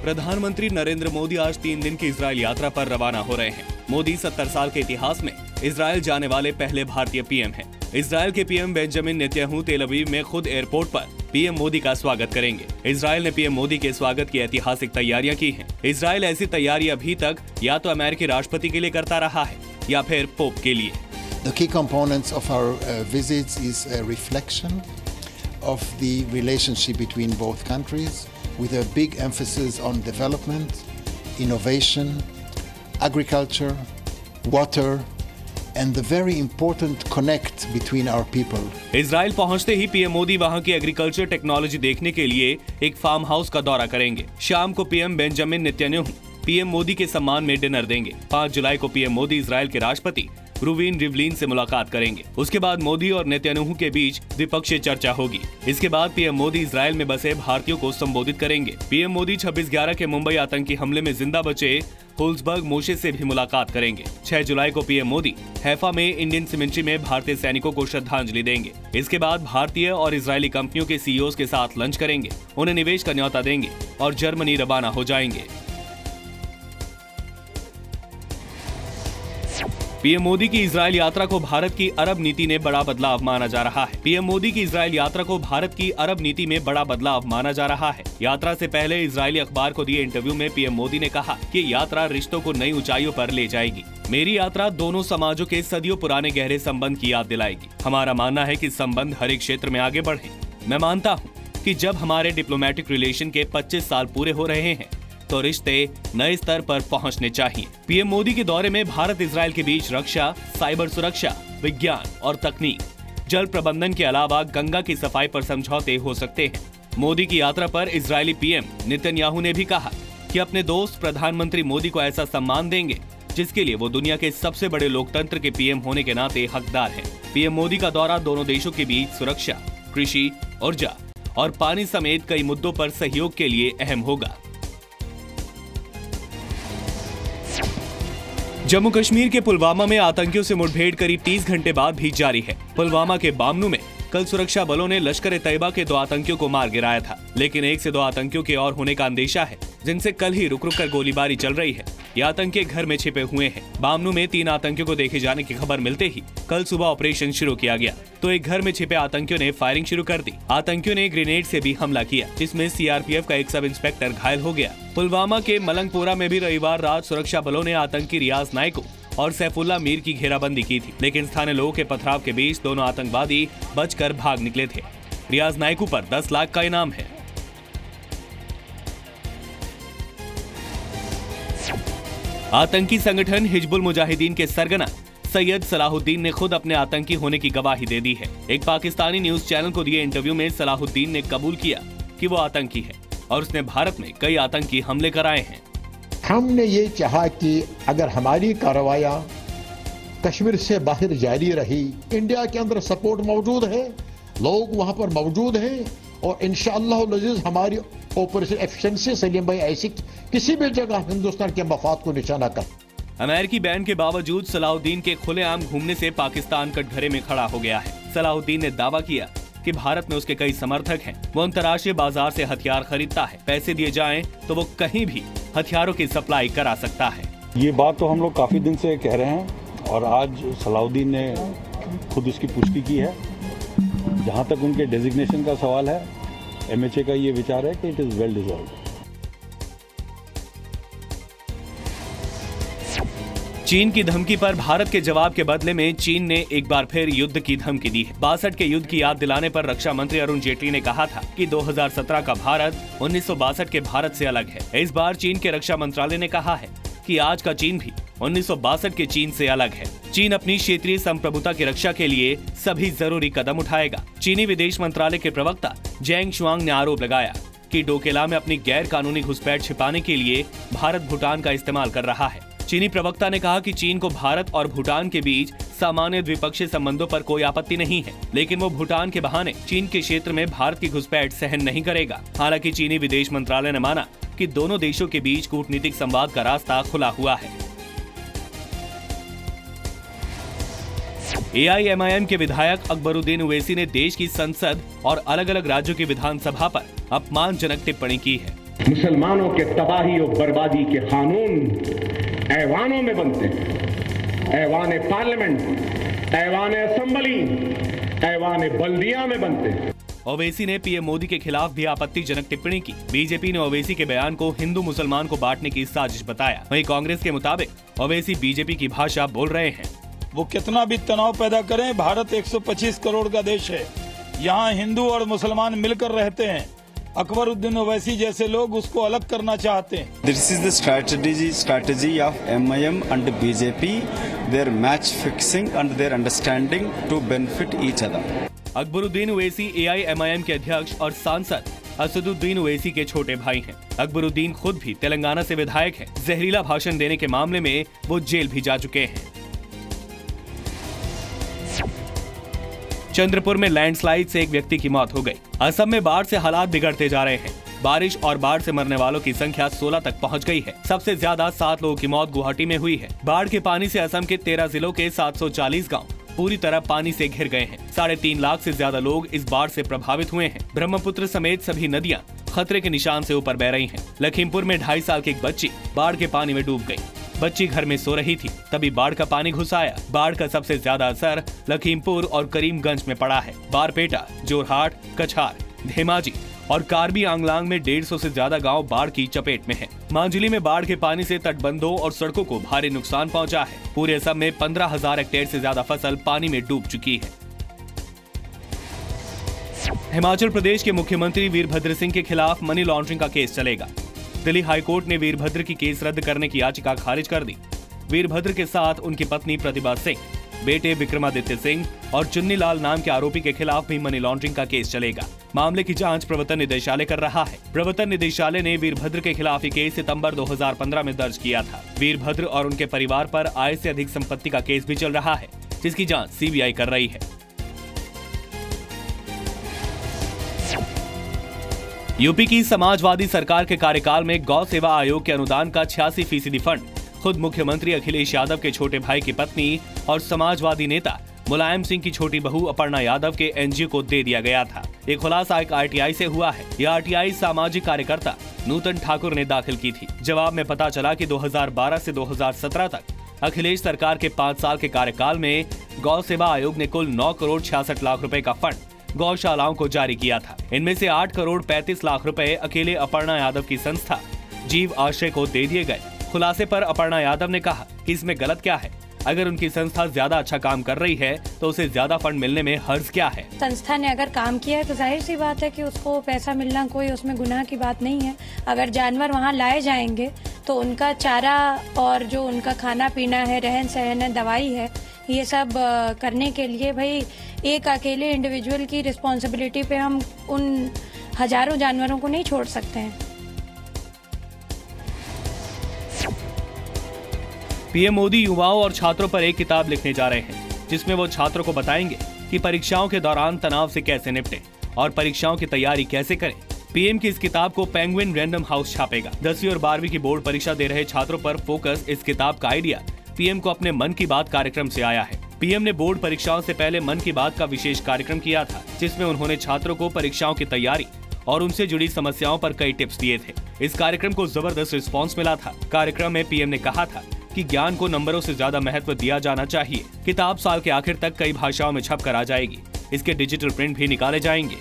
प्रधानमंत्री नरेंद्र मोदी आज 3 दिन की इजरायल यात्रा पर रवाना हो रहे हैं। मोदी 70 साल के इतिहास में इजरायल जाने वाले पहले भारतीय पीएम हैं। इजरायल के पीएम बेंजामिन नेतन्याहू तेल अवीव में खुद एयरपोर्ट पर पीएम मोदी का स्वागत करेंगे। इजरायल ने पीएम मोदी के स्वागत की ऐतिहासिक तैयारियां की हैं। इजरायल ऐसी तैयारी अभी तक या तो अमेरिकी राष्ट्रपति के लिए करता रहा है या फिर पोप के लिए। The key components of our visits is a reflection of the relationship between both countries, with a big emphasis on development, innovation, agriculture, water, and the very important connect between our people. Israel पहुंचते ही PM Modi वहां की agriculture technology देखने के लिए एक farm house का दौरा करेंगे। शाम को PM Benjamin Netanyahu PM Modi के सम्मान में डिनर देंगे। 5 जुलाई को पीएम मोदी इजरायल के राष्ट्रपति रूवीन रिवलिन से मुलाकात करेंगे। उसके बाद मोदी और नेतन्याहू के बीच द्विपक्षीय चर्चा होगी। इसके बाद पीएम मोदी इजरायल में बसे भारतीयों को संबोधित करेंगे। पीएम मोदी 26/11 के मुंबई आतंकी हमले में जिंदा बचे हुल्सबर्ग मोशे से भी मुलाकात करेंगे। 6 जुलाई को पीएम मोदी हैफा में इंडियन सिमेंट्री में भारतीय सैनिकों को श्रद्धांजलि देंगे। इसके बाद भारतीय और इजरायली कंपनियों के सीईओज के साथ लंच करेंगे, उन्हें निवेश का न्योता देंगे और जर्मनी रवाना हो जाएंगे। पीएम मोदी की इजरायल यात्रा को भारत की अरब नीति ने बड़ा बदलाव माना जा रहा है। पीएम मोदी की इजरायल यात्रा को भारत की अरब नीति में बड़ा बदलाव माना जा रहा है। यात्रा से पहले इजरायली अखबार को दिए इंटरव्यू में पीएम मोदी ने कहा कि यात्रा रिश्तों को नई ऊंचाइयों पर ले जाएगी। मेरी यात्रा दोनों समाजों के सदियों पुराने गहरे संबंध की याद दिलाएगी। हमारा मानना है कि संबंध हर एक क्षेत्र में आगे बढ़े। मैं मानता हूँ कि जब हमारे डिप्लोमेटिक रिलेशन के 25 साल पूरे हो रहे हैं तो रिश्ते नए स्तर पर पहुंचने चाहिए। पीएम मोदी के दौरे में भारत इजरायल के बीच रक्षा, साइबर सुरक्षा, विज्ञान और तकनीक, जल प्रबंधन के अलावा गंगा की सफाई पर समझौते हो सकते हैं। मोदी की यात्रा पर इजरायली पीएम नेतन्याहू ने भी कहा कि अपने दोस्त प्रधानमंत्री मोदी को ऐसा सम्मान देंगे जिसके लिए वो दुनिया के सबसे बड़े लोकतंत्र के पीएम होने के नाते हकदार है। पीएम मोदी का दौरा दोनों देशों के बीच सुरक्षा, कृषि, ऊर्जा और पानी समेत कई मुद्दों पर सहयोग के लिए अहम होगा। जम्मू कश्मीर के पुलवामा में आतंकियों से मुठभेड़ करीब 30 घंटे बाद भी जारी है। पुलवामा के बामनू में कल सुरक्षा बलों ने लश्कर-ए-तैयबा के 2 आतंकियों को मार गिराया था, लेकिन 1 से 2 आतंकियों के और होने का अंदेशा है, जिनसे कल ही रुक रुक कर गोलीबारी चल रही है। ये आतंकी घर में छिपे हुए हैं। बामनू में 3 आतंकियों को देखे जाने की खबर मिलते ही कल सुबह ऑपरेशन शुरू किया गया, तो एक घर में छिपे आतंकियों ने फायरिंग शुरू कर दी। आतंकियों ने ग्रेनेड से भी हमला किया, जिसमें सीआरपीएफ का एक सब इंस्पेक्टर घायल हो गया। पुलवामा के मलंगपोरा में भी रविवार रात सुरक्षा बलों ने आतंकी रियाज नाइको और सैफुल्ला मीर की घेराबंदी की थी, लेकिन स्थानीय लोगों के पथराव के बीच दोनों आतंकवादी बचकर भाग निकले थे। रियाज नाइको पर 10 लाख का इनाम है। आतंकी संगठन हिजबुल मुजाहिदीन के सरगना सैयद सलाहुद्दीन ने खुद अपने आतंकी होने की गवाही दे दी है। एक पाकिस्तानी न्यूज चैनल को दिए इंटरव्यू में सलाहुद्दीन ने कबूल किया कि वो आतंकी है और उसने भारत में कई आतंकी हमले कराए हैं। हमने ये चाहा कि अगर हमारी कार्रवाइयां कश्मीर से बाहर जारी रही, इंडिया के अंदर सपोर्ट मौजूद है, लोग वहां पर मौजूद हैं और इंशाअल्लाह अज़ीज़ हमारी ऑपरेशन एफिशिएंसी सलीम भाई ऐसी किसी भी जगह हिंदुस्तान के मफाद को निशाना कर। अमेरिकी बैन के बावजूद सलाहुद्दीन के खुलेआम घूमने से पाकिस्तान कटघरे में खड़ा हो गया है। सलाहुद्दीन ने दावा किया कि भारत में उसके कई समर्थक हैं। वो अंतर्राष्ट्रीय बाजार से हथियार खरीदता है। पैसे दिए जाएं तो वो कहीं भी हथियारों की सप्लाई करा सकता है। ये बात तो हम लोग काफी दिन से कह रहे हैं और आज सलाहुद्दीन ने खुद इसकी पुष्टि की है। जहां तक उनके डेजिग्नेशन का सवाल है, एमएचए का ये विचार है कि इट इज वेल डिजर्व्ड। चीन की धमकी पर भारत के जवाब के बदले में चीन ने एक बार फिर युद्ध की धमकी दी है। 62 के युद्ध की याद दिलाने पर रक्षा मंत्री अरुण जेटली ने कहा था कि 2017 का भारत 1962 के भारत से अलग है। इस बार चीन के रक्षा मंत्रालय ने कहा है कि आज का चीन भी 1962 के चीन से अलग है। चीन अपनी क्षेत्रीय संप्रभुता की रक्षा के लिए सभी जरूरी कदम उठाएगा। चीनी विदेश मंत्रालय के प्रवक्ता जेंग शुआंग ने आरोप लगाया कि डोकेला में अपनी गैर कानूनी घुसपैठ छिपाने के लिए भारत भूटान का इस्तेमाल कर रहा है। चीनी प्रवक्ता ने कहा कि चीन को भारत और भूटान के बीच सामान्य द्विपक्षीय संबंधों पर कोई आपत्ति नहीं है, लेकिन वो भूटान के बहाने चीन के क्षेत्र में भारत की घुसपैठ सहन नहीं करेगा। हालांकि चीनी विदेश मंत्रालय ने माना कि दोनों देशों के बीच कूटनीतिक संवाद का रास्ता खुला हुआ है। एआईएमआईएम के विधायक अकबरुद्दीन ओवैसी ने देश की संसद और अलग अलग राज्यों की विधानसभा पर अपमानजनक टिप्पणी की है। मुसलमानों के तबाही और बर्बादी के कानून ऐवानों में बनते हैं, ऐवान पार्लियामेंट, ऐवान असेंबली, ऐवान बल्दिया में बनते हैं। ओवैसी ने पीएम मोदी के खिलाफ भी आपत्तिजनक टिप्पणी की। बीजेपी ने ओवैसी के बयान को हिंदू मुसलमान को बांटने की साजिश बताया। वहीं कांग्रेस के मुताबिक ओवैसी बीजेपी की भाषा बोल रहे हैं। वो कितना भी तनाव पैदा करें, भारत 125 करोड़ का देश है, यहाँ हिंदू और मुसलमान मिलकर रहते हैं। अकबरुद्दीन ओवैसी जैसे लोग उसको अलग करना चाहते हैं। This is the strategy of MIM and BJP, their match fixing and their understanding to benefit each other. Akbaruddin Owaisi AIMIM के अध्यक्ष और सांसद असदुद्दीन ओवैसी के छोटे भाई हैं। अकबरुद्दीन खुद भी तेलंगाना से विधायक हैं। जहरीला भाषण देने के मामले में वो जेल भी जा चुके हैं। चंद्रपुर में लैंडस्लाइड से एक व्यक्ति की मौत हो गई। असम में बाढ़ से हालात बिगड़ते जा रहे हैं। बारिश और बाढ़ से मरने वालों की संख्या 16 तक पहुंच गई है। सबसे ज्यादा 7 लोगों की मौत गुवाहाटी में हुई है। बाढ़ के पानी से असम के 13 जिलों के 740 गांव पूरी तरह पानी से घिर गए हैं। 3.5 लाख से ज्यादा लोग इस बाढ़ से प्रभावित हुए हैं। ब्रह्मपुत्र समेत सभी नदियां खतरे के निशान से ऊपर बह रही हैं। लखीमपुर में 2.5 साल की एक बच्ची बाढ़ के पानी में डूब गई। बच्ची घर में सो रही थी, तभी बाढ़ का पानी घुस आया। बाढ़ का सबसे ज्यादा असर लखीमपुर और करीमगंज में पड़ा है। बारपेटा, जोरहाट, कछार, धेमाजी और कार्बी आंगलांग में 150 से ज्यादा गांव बाढ़ की चपेट में हैं। मांजुली में बाढ़ के पानी से तटबंधों और सड़कों को भारी नुकसान पहुंचा है। पूरे असम में 15,000 हेक्टेयर से ज्यादा फसल पानी में डूब चुकी है। हिमाचल प्रदेश के मुख्यमंत्री वीरभद्र सिंह के खिलाफ मनी लॉन्ड्रिंग का केस चलेगा। दिल्ली हाईकोर्ट ने वीरभद्र की केस रद्द करने की याचिका खारिज कर दी। वीरभद्र के साथ उनकी पत्नी प्रतिभा सिंह, बेटे विक्रमादित्य सिंह और चुन्नीलाल नाम के आरोपी के खिलाफ भी मनी लॉन्ड्रिंग का केस चलेगा। मामले की जांच प्रवर्तन निदेशालय कर रहा है। प्रवर्तन निदेशालय ने वीरभद्र के खिलाफ ये केस सितंबर 2015 में दर्ज किया था। वीरभद्र और उनके परिवार पर आय से अधिक संपत्ति का केस भी चल रहा है, जिसकी जांच CBI कर रही है। यूपी की समाजवादी सरकार के कार्यकाल में गौ सेवा आयोग के अनुदान का 86% फंड खुद मुख्यमंत्री अखिलेश यादव के छोटे भाई की पत्नी और समाजवादी नेता मुलायम सिंह की छोटी बहू अपर्णा यादव के NGO को दे दिया गया था। ये खुलासा एक RTI से हुआ है। यह RTI सामाजिक कार्यकर्ता नूतन ठाकुर ने दाखिल की थी। जवाब में पता चला कि 2012 से 2017 तक अखिलेश सरकार के 5 साल के कार्यकाल में गौ सेवा आयोग ने कुल 9 करोड़ 66 लाख रुपए का फंड गौशालाओं को जारी किया था। इनमें से 8 करोड़ 35 लाख रुपए अकेले अपर्णा यादव की संस्था जीव आश्रय को दे दिए गए। खुलासे पर अपर्णा यादव ने कहा कि इसमें गलत क्या है। अगर उनकी संस्था ज्यादा अच्छा काम कर रही है तो उसे ज्यादा फंड मिलने में हर्ज क्या है। संस्था ने अगर काम किया है तो जाहिर सी बात है कि उसको पैसा मिलना कोई उसमें गुनाह की बात नहीं है। अगर जानवर वहाँ लाए जाएंगे तो उनका चारा और जो उनका खाना पीना है, रहन सहन है, दवाई है, ये सब करने के लिए भाई एक अकेले इंडिविजुअल की रिस्पॉन्सिबिलिटी पे हम उन हजारों जानवरों को नहीं छोड़ सकते हैं। पीएम मोदी युवाओं और छात्रों पर एक किताब लिखने जा रहे हैं, जिसमें वो छात्रों को बताएंगे कि परीक्षाओं के दौरान तनाव से कैसे निपटें और परीक्षाओं की तैयारी कैसे करें। पीएम की इस किताब को पेंगुइन रैंडम हाउस छापेगा। 10वीं और 12वीं की बोर्ड परीक्षा दे रहे छात्रों पर फोकस इस किताब का आइडिया पीएम को अपने मन की बात कार्यक्रम से आया है। पीएम ने बोर्ड परीक्षाओं से पहले मन की बात का विशेष कार्यक्रम किया था, जिसमें उन्होंने छात्रों को परीक्षाओं की तैयारी और उनसे जुड़ी समस्याओं पर कई टिप्स दिए थे। इस कार्यक्रम को जबरदस्त रिस्पांस मिला था। कार्यक्रम में पीएम ने कहा था कि ज्ञान को नंबरों से ज्यादा महत्व दिया जाना चाहिए। किताब साल के आखिर तक कई भाषाओं में छप कर आ जाएगी। इसके डिजिटल प्रिंट भी निकाले जाएंगे।